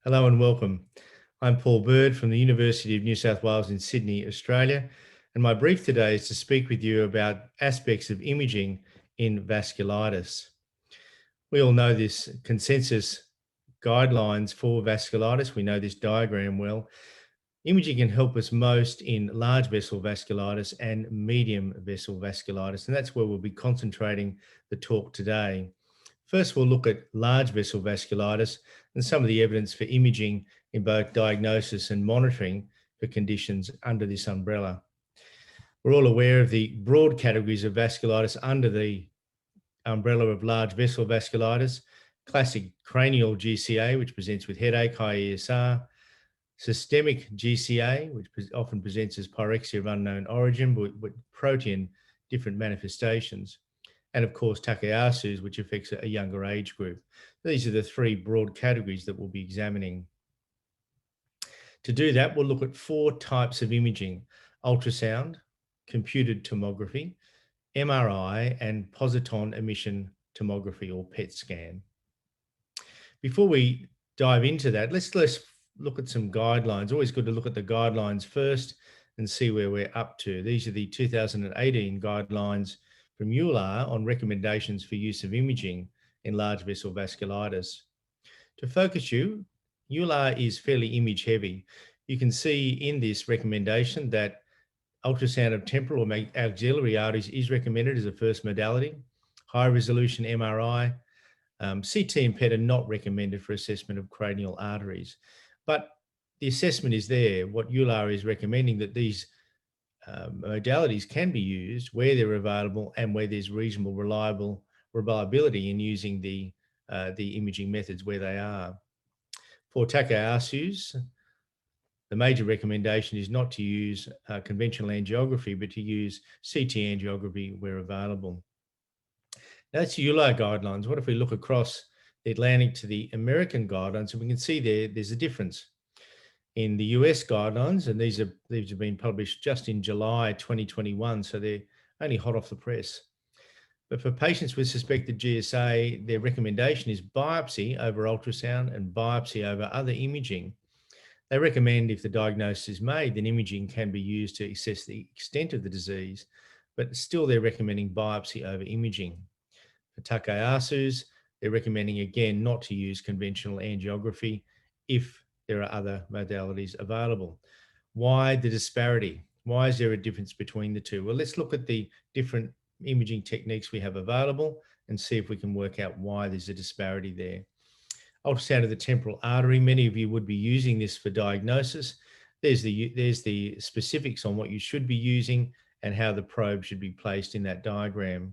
Hello and welcome. I'm Paul Bird from the University of New South Wales in Sydney, Australia, and my brief today is to speak with you about aspects of imaging in vasculitis. We all know this consensus guidelines for vasculitis. We know this diagram well. Imaging can help us most in large vessel vasculitis and medium vessel vasculitis, and that's where we'll be concentrating the talk today. First, we'll look at large vessel vasculitis and some of the evidence for imaging in both diagnosis and monitoring for conditions under this umbrella. We're all aware of the broad categories of vasculitis under the umbrella of large vessel vasculitis: classic cranial GCA, which presents with headache, high ESR; systemic GCA, which often presents as pyrexia of unknown origin, but with protein different manifestations; and of course, Takayasu's, which affects a younger age group. These are the three broad categories that we'll be examining. To do that, we'll look at four types of imaging: ultrasound, computed tomography, MRI, and positron emission tomography, or PET scan. Before we dive into that, let's look at some guidelines. Always good to look at the guidelines first and see where we're up to. These are the 2018 guidelines from EULAR on recommendations for use of imaging in large vessel vasculitis. To focus you, EULAR is fairly image heavy. You can see in this recommendation that ultrasound of temporal or axillary arteries is recommended as a first modality. High resolution MRI, CT and PET are not recommended for assessment of cranial arteries, but the assessment is there. What EULAR is recommending that these modalities can be used where they're available and where there's reasonable reliability in using the imaging methods where they are. For Takayasu's, the major recommendation is not to use conventional angiography, but to use CT angiography where available. That's EULAR guidelines. What if we look across the Atlantic to the American guidelines, and we can see there's a difference. In the US guidelines, and these have been published just in July 2021, so they're only hot off the press. But for patients with suspected GSA, their recommendation is biopsy over ultrasound and biopsy over other imaging. They recommend, if the diagnosis is made, then imaging can be used to assess the extent of the disease, but still they're recommending biopsy over imaging. For Takayasu's, they're recommending again not to use conventional angiography if there are other modalities available. Why the disparity? Why is there a difference between the two? Well, let's look at the different imaging techniques we have available and see if we can work out why there's a disparity there. Ultrasound of the temporal artery, many of you would be using this for diagnosis. There's the specifics on what you should be using and how the probe should be placed in that diagram.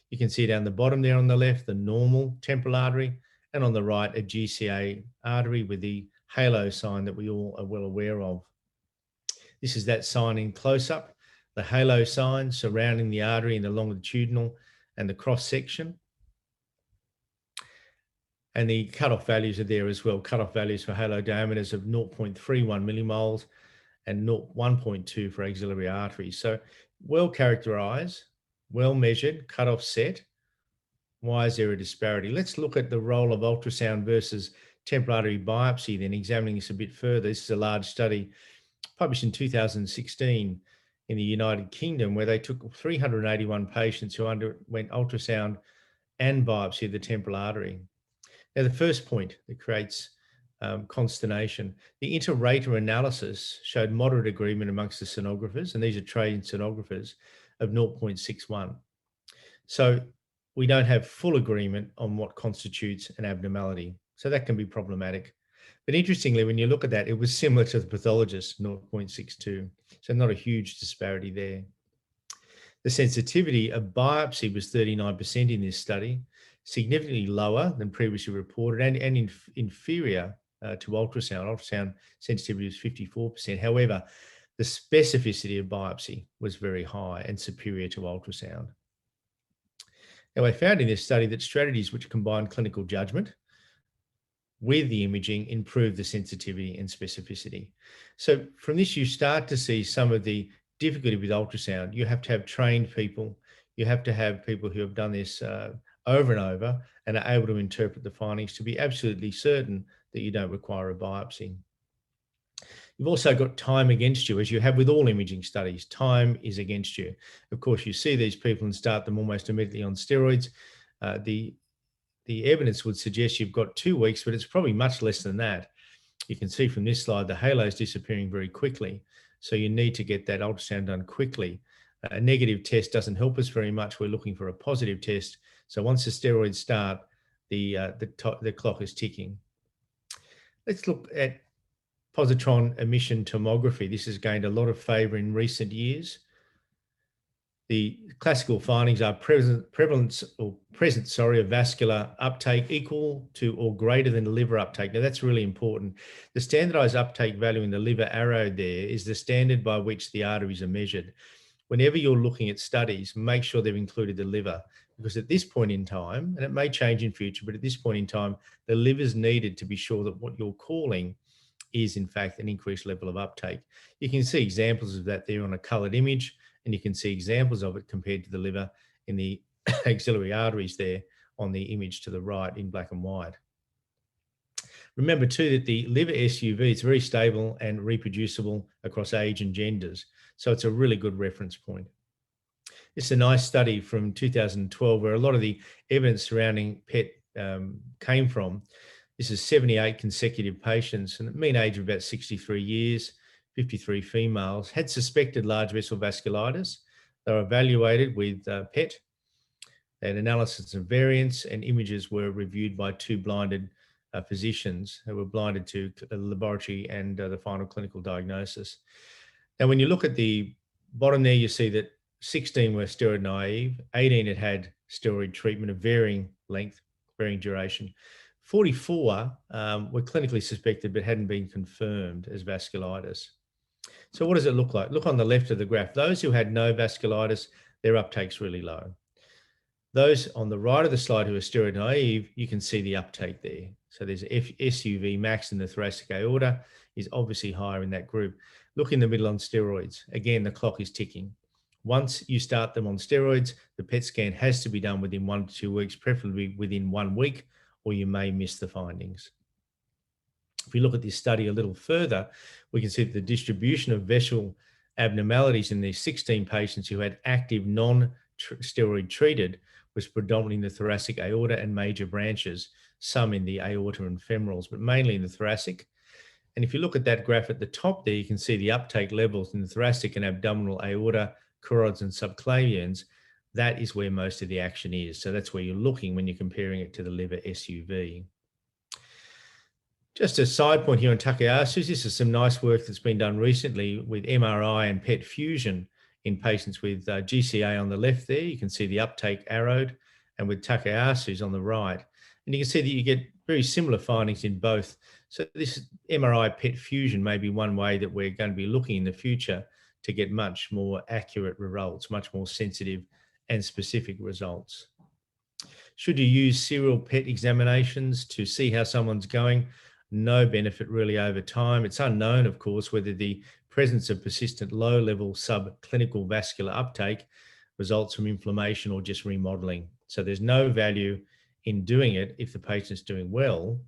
You can see down the bottom there on the left, the normal temporal artery, and on the right, a GCA artery with the halo sign that we all are well aware of. This is that sign in close-up, the halo sign surrounding the artery in the longitudinal and the cross-section. And the cutoff values are there as well. Cutoff values for halo diameters of 0.31 millimoles and 1.2 for axillary arteries. So well characterized, well measured, cutoff set. Why is there a disparity? Let's look at the role of ultrasound versus temporal artery biopsy, then examining this a bit further. This is a large study published in 2016 in the United Kingdom, where they took 381 patients who underwent ultrasound and biopsy of the temporal artery. Now, the first point that creates consternation, the inter-rater analysis showed moderate agreement amongst the sonographers, and these are trained sonographers, of 0.61. So we don't have full agreement on what constitutes an abnormality. So that can be problematic. But interestingly, when you look at that, it was similar to the pathologist, 0.62. So not a huge disparity there. The sensitivity of biopsy was 39% in this study, significantly lower than previously reported and inferior to ultrasound. Ultrasound sensitivity was 54%. However, the specificity of biopsy was very high and superior to ultrasound. Now, I found in this study that strategies which combine clinical judgment with the imaging improve the sensitivity and specificity. So from this, you start to see some of the difficulty with ultrasound. You have to have trained people. You have to have people who have done this over and over and are able to interpret the findings to be absolutely certain that you don't require a biopsy. You've also got time against you, as you have with all imaging studies. Time is against you. Of course, you see these people and start them almost immediately on steroids. The evidence would suggest you've got 2 weeks, but it's probably much less than that. You can see from this slide, the halo is disappearing very quickly. So you need to get that ultrasound done quickly. A negative test doesn't help us very much. We're looking for a positive test. So once the steroids start, the clock is ticking. Let's look at positron emission tomography. This has gained a lot of favor in recent years. The classical findings are presence of vascular uptake equal to or greater than liver uptake. Now that's really important. The standardized uptake value in the liver arrow there is the standard by which the arteries are measured. Whenever you're looking at studies, make sure they've included the liver, because at this point in time, and it may change in future, but at this point in time, the liver's needed to be sure that what you're calling is in fact an increased level of uptake. You can see examples of that there on a colored image, and you can see examples of it compared to the liver in the axillary arteries there on the image to the right in black and white. Remember too that the liver SUV is very stable and reproducible across age and genders. So it's a really good reference point. It's a nice study from 2012 where a lot of the evidence surrounding PET came from. This is 78 consecutive patients and a mean age of about 63 years, 53 females, had suspected large vessel vasculitis. They were evaluated with PET, and analysis of variants and images were reviewed by 2 blinded physicians who were blinded to the laboratory and the final clinical diagnosis. Now, when you look at the bottom there, you see that 16 were steroid naive, 18 had steroid treatment of varying length, varying duration. 44 were clinically suspected but hadn't been confirmed as vasculitis. So what does it look like? Look on the left of the graph. Those who had no vasculitis, their uptake's really low. Those on the right of the slide who are steroid naive, you can see the uptake there. So there's SUV max in the thoracic aorta is obviously higher in that group. Look in the middle on steroids. Again, the clock is ticking. Once you start them on steroids, the PET scan has to be done within 1 to 2 weeks, preferably within 1 week, or you may miss the findings. If we look at this study a little further, we can see that the distribution of vessel abnormalities in these 16 patients who had active non-steroid treated was predominantly in the thoracic aorta and major branches, some in the aorta and femorals, but mainly in the thoracic. And if you look at that graph at the top there, you can see the uptake levels in the thoracic and abdominal aorta, carotids and subclavians. That is where most of the action is. So that's where you're looking when you're comparing it to the liver SUV. Just a side point here on Takayasu's, this is some nice work that's been done recently with MRI and PET fusion in patients with GCA on the left there. You can see the uptake arrowed, and with Takayasu's on the right. And you can see that you get very similar findings in both. So this MRI PET fusion may be one way that we're going to be looking in the future to get much more accurate results, much more sensitive and specific results. Should you use serial PET examinations to see how someone's going? No benefit really over time. It's unknown, of course, whether the presence of persistent low-level subclinical vascular uptake results from inflammation or just remodeling. So there's no value in doing it if the patient's doing well.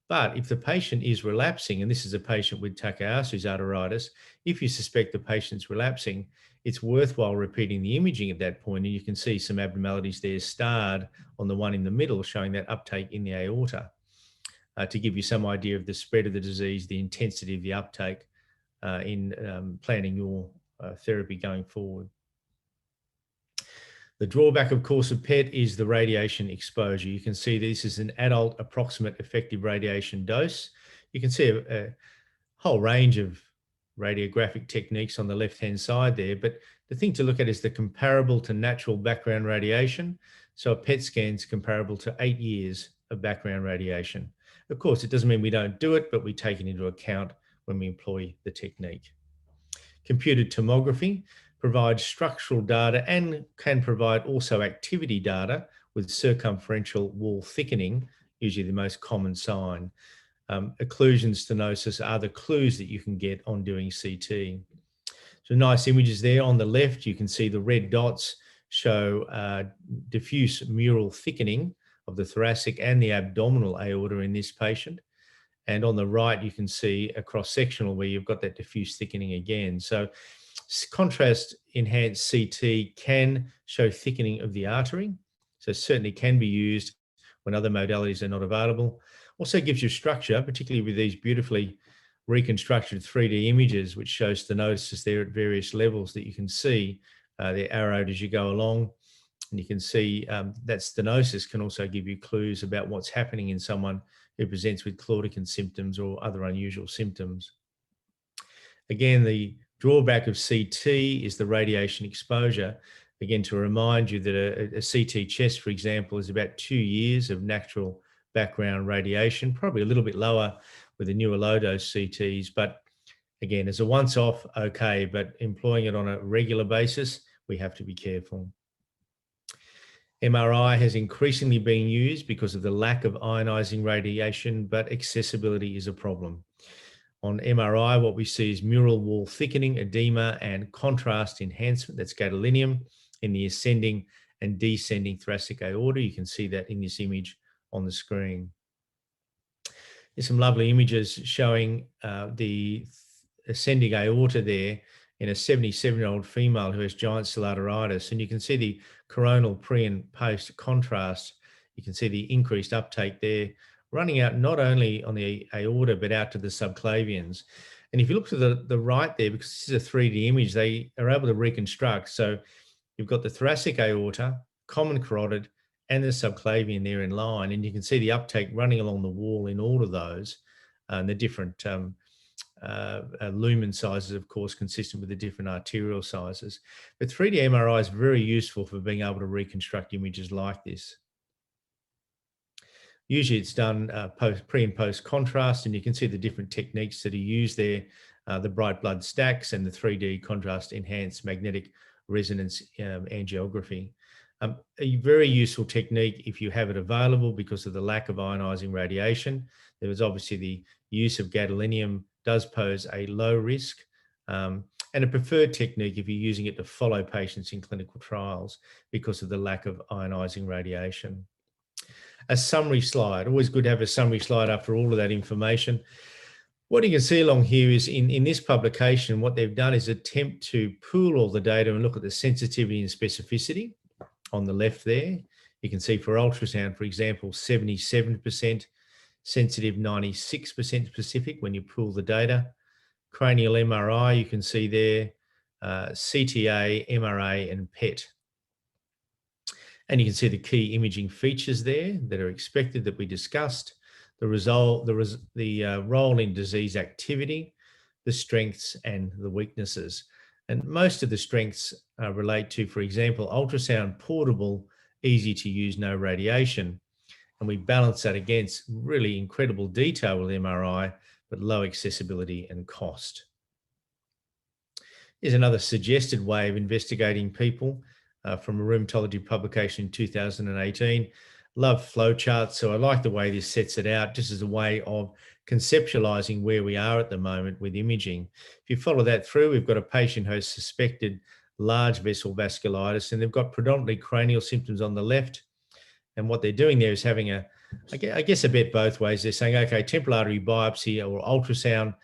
But if the patient is relapsing, and this is a patient with Takayasu's arteritis, if you suspect the patient's relapsing, it's worthwhile repeating the imaging at that point. And you can see some abnormalities there starred on the one in the middle, showing that uptake in the aorta. To give you some idea of the spread of the disease, the intensity of the uptake in planning your therapy going forward. The drawback, of course, of PET is the radiation exposure. You can see this is an adult approximate effective radiation dose. You can see a whole range of radiographic techniques on the left-hand side there, but the thing to look at is the comparable to natural background radiation. So a PET scan is comparable to 8 years of background radiation. Of course, it doesn't mean we don't do it, but we take it into account when we employ the technique. Computed tomography provides structural data and can provide also activity data with circumferential wall thickening, usually the most common sign. Occlusion stenosis are the clues that you can get on doing CT. So nice images there. On the left, you can see the red dots show diffuse mural thickening of the thoracic and the abdominal aorta in this patient. And on the right, you can see a cross-sectional where you've got that diffuse thickening again. So contrast enhanced CT can show thickening of the artery. So certainly can be used when other modalities are not available. Also gives you structure, particularly with these beautifully reconstructed 3D images, which show stenosis there at various levels that you can see. They're arrowed as you go along. And you can see that stenosis can also give you clues about what's happening in someone who presents with claudican symptoms or other unusual symptoms. Again, the drawback of CT is the radiation exposure. Again, to remind you that a CT chest, for example, is about 2 years of natural background radiation, probably a little bit lower with the newer low-dose CTs. But again, as a once-off, okay, but employing it on a regular basis, we have to be careful. MRI has increasingly been used because of the lack of ionizing radiation, but accessibility is a problem. On MRI, what we see is mural wall thickening, edema, and contrast enhancement. That's gadolinium in the ascending and descending thoracic aorta. You can see that in this image on the screen. There's some lovely images showing the ascending aorta there in a 77-year-old female who has giant cell arteritis. And you can see the coronal pre and post contrast. You can see the increased uptake there, running out not only on the aorta, but out to the subclavians. And if you look to the right there, because this is a 3D image, they are able to reconstruct. So you've got the thoracic aorta, common carotid, and the subclavian there in line. And you can see the uptake running along the wall in all of those, and the different lumen sizes, of course, consistent with the different arterial sizes. But 3D MRI is very useful for being able to reconstruct images like this. Usually it's done pre and post contrast, and you can see the different techniques that are used there, the bright blood stacks and the 3D contrast enhanced magnetic resonance angiography. A very useful technique if you have it available because of the lack of ionizing radiation. There was obviously the use of gadolinium does pose a low risk, and a preferred technique if you're using it to follow patients in clinical trials because of the lack of ionizing radiation. A summary slide, always good to have a summary slide after all of that information. What you can see along here is in this publication, what they've done is attempt to pool all the data and look at the sensitivity and specificity on the left there. You can see for ultrasound, for example, 77% sensitive, 96% specific when you pool the data. Cranial MRI, you can see there, CTA, MRA, and PET. And you can see the key imaging features there that are expected that we discussed, the role in disease activity, the strengths and the weaknesses. And most of the strengths relate to, for example, ultrasound portable, easy to use, no radiation. And we balance that against really incredible detail with MRI, but low accessibility and cost. Here's another suggested way of investigating people from a rheumatology publication in 2018. Love flowcharts, so I like the way this sets it out, just as a way of conceptualizing where we are at the moment with imaging. If you follow that through, we've got a patient who has suspected large vessel vasculitis, and they've got predominantly cranial symptoms on the left. And what they're doing there is having I guess a bit both ways. They're saying, okay, temporal artery biopsy or ultrasound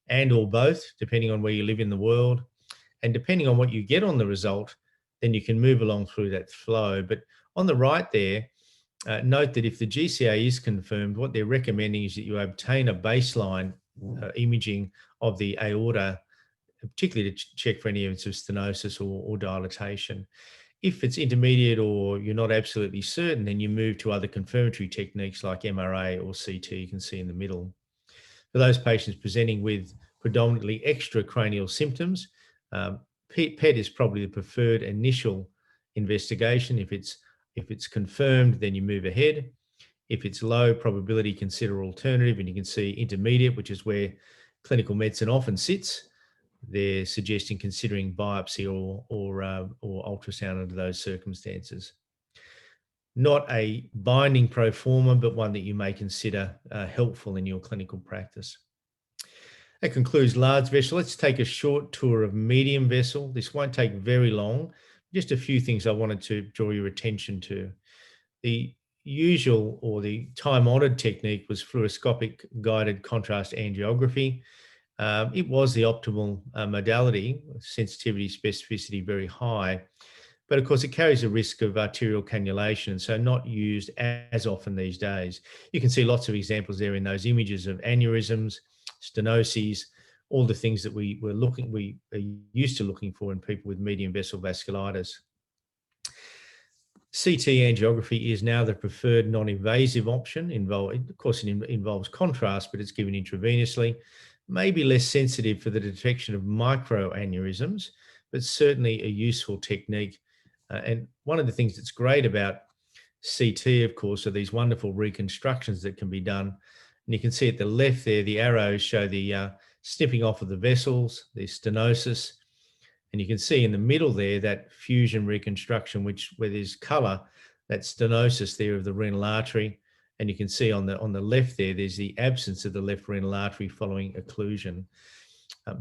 and or both, depending on where you live in the world. And depending on what you get on the result, then you can move along through that flow. But on the right there, note that if the GCA is confirmed, what they're recommending is that you obtain a baseline imaging of the aorta, particularly to check for any evidence of stenosis or dilatation. If it's intermediate or you're not absolutely certain, then you move to other confirmatory techniques like MRA or CT, you can see in the middle. For those patients presenting with predominantly extracranial symptoms, PET is probably the preferred initial investigation. If it's confirmed, then you move ahead. If it's low probability, consider alternative, and you can see intermediate, which is where clinical medicine often sits. They're suggesting considering biopsy or ultrasound under those circumstances. Not a binding pro forma, but one that you may consider helpful in your clinical practice. That concludes large vessel. Let's take a short tour of medium vessel. This won't take very long. Just a few things I wanted to draw your attention to. The usual or the time-honored technique was fluoroscopic guided contrast angiography. It was the optimal modality, sensitivity, specificity very high, but of course it carries a risk of arterial cannulation, so not used as often these days. You can see lots of examples there in those images of aneurysms, stenoses, all the things that we are used to looking for in people with medium vessel vasculitis. CT angiography is now the preferred non-invasive option. Of course, it involves contrast, but it's given intravenously. Maybe less sensitive for the detection of microaneurysms, but certainly a useful technique. And one of the things that's great about CT, of course, are these wonderful reconstructions that can be done. And you can see at the left there, the arrows show the snipping off of the vessels, the stenosis. And you can see in the middle there, that fusion reconstruction, where there's color, that stenosis there of the renal artery. And you can see on the left there, there's the absence of the left renal artery following occlusion.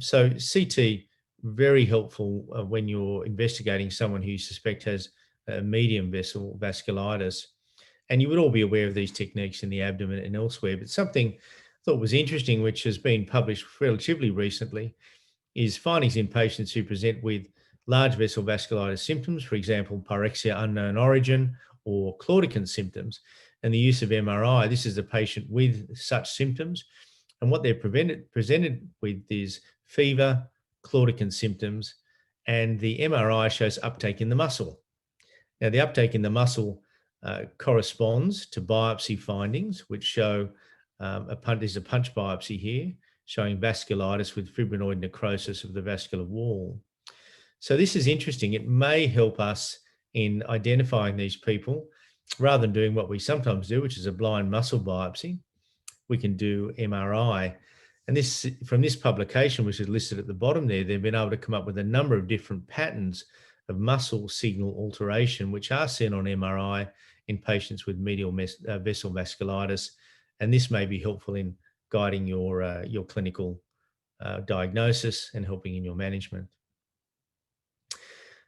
So CT, very helpful when you're investigating someone who you suspect has medium vessel vasculitis. And you would all be aware of these techniques in the abdomen and elsewhere. But something I thought was interesting, which has been published relatively recently, is findings in patients who present with large vessel vasculitis symptoms, for example, pyrexia unknown origin or claudicant symptoms, and the use of MRI. This is a patient with such symptoms, and what they're presented with is fever, claudicant symptoms, and the MRI shows uptake in the muscle. Now, the uptake in the muscle corresponds to biopsy findings, which show there's a punch biopsy here, showing vasculitis with fibrinoid necrosis of the vascular wall. So this is interesting. It may help us in identifying these people rather than doing what we sometimes do, which is a blind muscle biopsy. We can do MRI. And this, from this publication, which is listed at the bottom there, they've been able to come up with a number of different patterns of muscle signal alteration, which are seen on MRI in patients with medial vessel vasculitis. And this may be helpful in guiding your clinical diagnosis and helping in your management.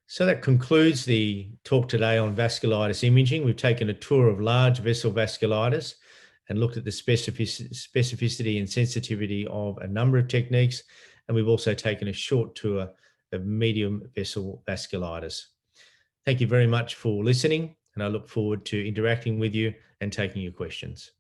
So that concludes the talk today on vasculitis imaging. We've taken a tour of large vessel vasculitis and looked at the specificity and sensitivity of a number of techniques. And we've also taken a short tour of medium vessel vasculitis. Thank you very much for listening, and I look forward to interacting with you and taking your questions.